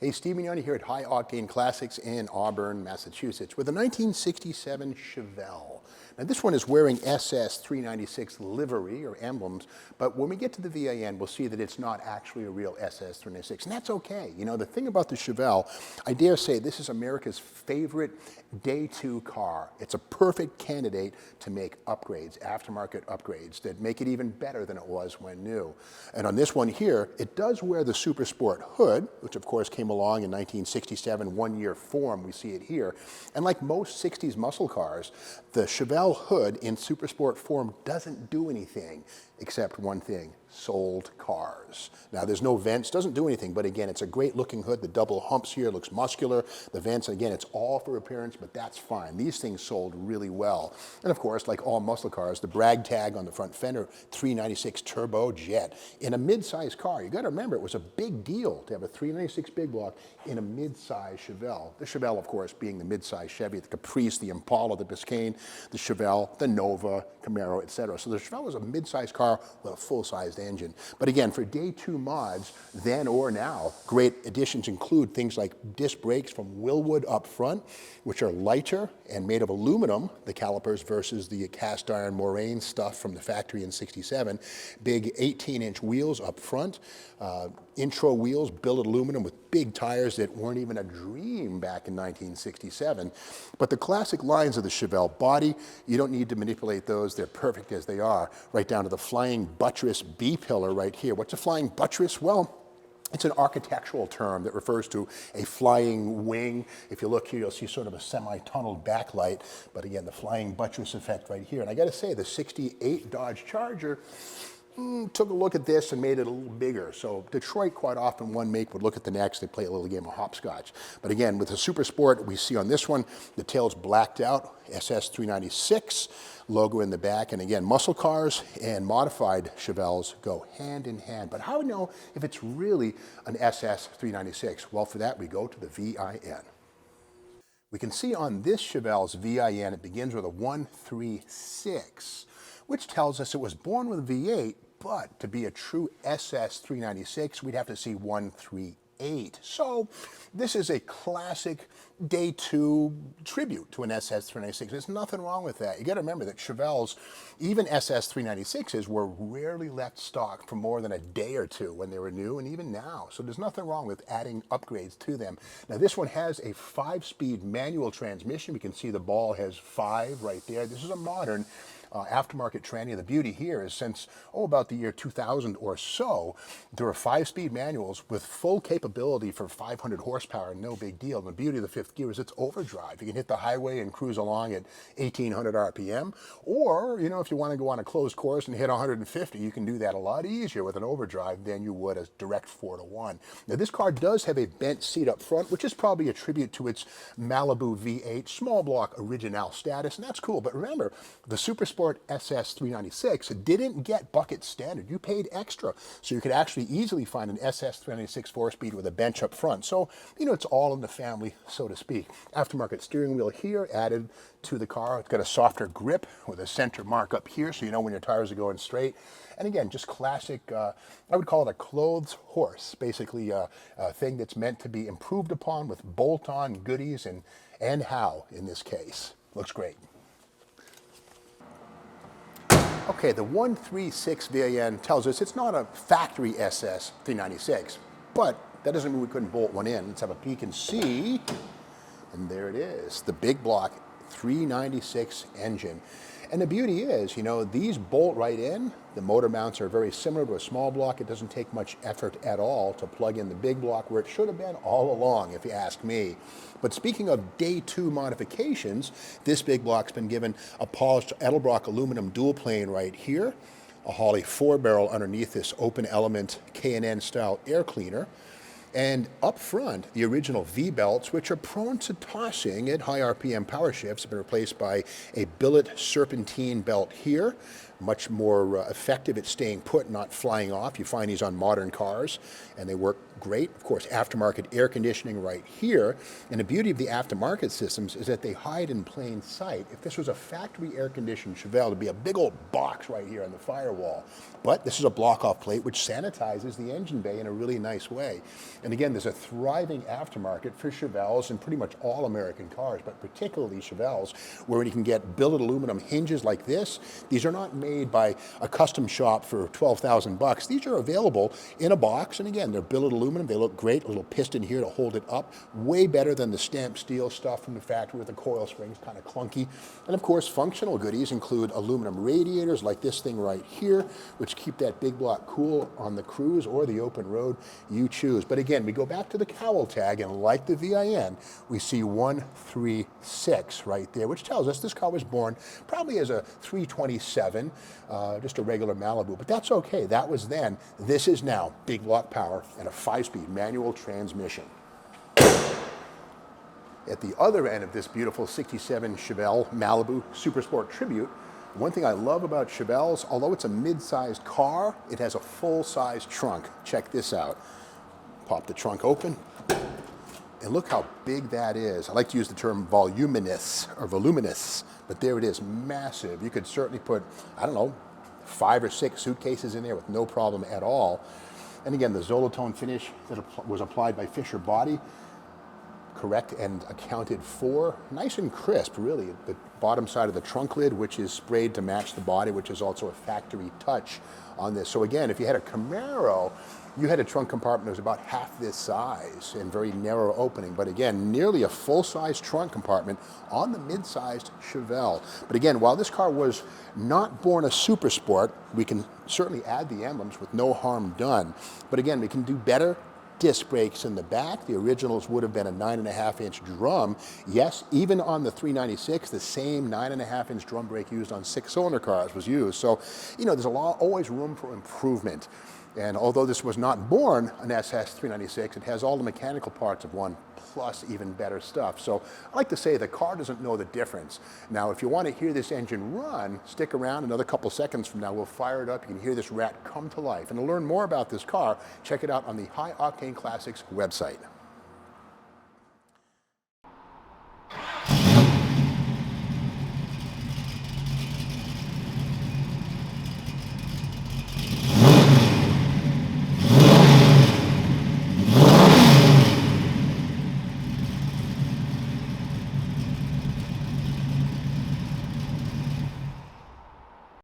Hey, Steve Mignoni here at High Octane Classics in Auburn, Massachusetts with a 1967 Chevelle. Now this one is wearing SS 396 livery or emblems, but when we get to the VIN, we'll see that it's not actually a real SS 396, and that's okay. You know, the thing about the Chevelle, I dare say this is America's favorite day two car. It's a perfect candidate to make upgrades, aftermarket upgrades that make it even better than it was when new. And on this one here, it does wear the Super Sport hood, which of course came along in 1967, one-year form. We see it here. And like most 60s muscle cars, the Chevelle hood in Super Sport form doesn't do anything except one thing: sold cars. Now there's no vents, doesn't do anything, but again, it's a great looking hood. The double humps here looks muscular. The vents, again, it's all for appearance, but that's fine. These things sold really well. And of course, like all muscle cars, the brag tag on the front fender, 396 turbo jet. In a mid-size car, you gotta remember, it was a big deal to have a 396 big block in a mid-size Chevelle. The Chevelle, of course, being the mid-size Chevy, the Caprice, the Impala, the Biscayne, the Chevelle, the Nova, Camaro, etc. So the Chevelle was a mid-size car with a full-sized engine. But again, for day two mods, then or now, great additions include things like disc brakes from Willwood up front, which are lighter and made of aluminum, the calipers, versus the cast iron Moraine stuff from the factory in '67. Big 18-inch wheels up front, intro wheels, billet aluminum with big tires that weren't even a dream back in 1967. But the classic lines of the Chevelle body, you don't need to manipulate those. They're perfect as they are, right down to the flying buttress B-pillar right here. What's a flying buttress? Well, it's an architectural term that refers to a flying wing. If you look here, you'll see sort of a semi-tunneled backlight. But again, the flying buttress effect right here. And I got to say, the '68 Dodge Charger took a look at this and made it a little bigger. So Detroit, quite often, one make would look at the next, they play a little game of hopscotch. But again, with the Super Sport, we see on this one, the tail's blacked out, SS 396, logo in the back. And again, muscle cars and modified Chevelles go hand in hand. But how do we know if it's really an SS 396? Well, for that, we go to the VIN. We can see on this Chevelle's VIN, it begins with a 136, which tells us it was born with a V8, but to be a true SS 396, we'd have to see 138. So this is a classic day two tribute to an SS 396. There's nothing wrong with that. You got to remember that Chevelles, even SS 396s, were rarely left stock for more than a day or two when they were new, and even now. So there's nothing wrong with adding upgrades to them. Now this one has a 5-speed manual transmission. We can see the ball has 5 right there. This is a modern aftermarket tranny. The beauty here is since, about the year 2000 or so, there are 5-speed manuals with full capability for 500 horsepower, no big deal. And the beauty of the 5th gear is it's overdrive. You can hit the highway and cruise along at 1800 RPM, or, you know, if you want to go on a closed course and hit 150, you can do that a lot easier with an overdrive than you would a direct 4-to-1. Now this car does have a bent seat up front, which is probably a tribute to its Malibu V8 small block original status, and that's cool. But remember, the Super Sport SS 396 didn't get bucket standard. You paid extra, so you could actually easily find an SS 396 4-speed with a bench up front. So, you know, it's all in the family, so to speak. Aftermarket steering wheel here added to the car. It's got a softer grip with a center mark up here, so you know when your tires are going straight. And again, just classic, I would call it a clothes horse, basically a thing that's meant to be improved upon with bolt-on goodies and how in this case. Looks great. Okay, the 136 VIN tells us it's not a factory SS 396, but that doesn't mean we couldn't bolt one in. Let's have a peek and see. And there it is, the big block 396 engine. And the beauty is, you know, these bolt right in. The motor mounts are very similar to a small block. It doesn't take much effort at all to plug in the big block where it should have been all along, if you ask me. But speaking of day two modifications, this big block's been given a polished Edelbrock aluminum dual plane right here, a Holley 4-barrel underneath this open element K&N style air cleaner. And up front, the original V-belts, which are prone to tossing at high RPM power shifts, have been replaced by a billet serpentine belt here. Much more effective at staying put, not flying off. You find these on modern cars, and they work great. Of course, aftermarket air conditioning right here. And the beauty of the aftermarket systems is that they hide in plain sight. If this was a factory air-conditioned Chevelle, it'd be a big old box right here on the firewall. But this is a block-off plate, which sanitizes the engine bay in a really nice way. And again, there's a thriving aftermarket for Chevelles and pretty much all American cars, but particularly Chevelles, where you can get billet aluminum hinges like this. These are not made by a custom shop for 12,000 bucks. These are available in a box, and again, they're billet aluminum. They look great. A little piston here to hold it up. Way better than the stamped steel stuff from the factory with the coil springs, kind of clunky. And of course, functional goodies include aluminum radiators like this thing right here, which keep that big block cool on the cruise or the open road, you choose. But again, we go back to the cowl tag, and like the VIN, we see 136 right there, which tells us this car was born probably as a 327, just a regular Malibu, but that's okay. That was then. This is now big block power and a 5-speed manual transmission. At the other end of this beautiful 67 Chevelle Malibu Supersport Tribute, one thing I love about Chevelles, although it's a mid-sized car, it has a full-size trunk. Check this out. Pop the trunk open, and look how big that is. I like to use the term voluminous, but there it is, massive. You could certainly put, I don't know, 5 or 6 suitcases in there with no problem at all. And again, the Zolatone finish that was applied by Fisher Body, correct and accounted for. Nice and crisp, really. The bottom side of the trunk lid, which is sprayed to match the body, which is also a factory touch on this. So again, if you had a Camaro, you had a trunk compartment that was about half this size and very narrow opening. But again, nearly a full-size trunk compartment on the mid-sized Chevelle. But again, while this car was not born a super sport, we can certainly add the emblems with no harm done. But again, we can do better. Disc brakes in the back. The originals would have been a 9.5-inch drum. Yes, even on the 396, the same 9.5-inch drum brake used on 6-cylinder cars was used. So, you know, there's always room for improvement. And although this was not born an SS 396, it has all the mechanical parts of one, plus even better stuff. So I like to say the car doesn't know the difference. Now, if you want to hear this engine run, stick around. Another couple seconds from now, we'll fire it up. You can hear this rat come to life. And to learn more about this car, check it out on the High Octane Classics website.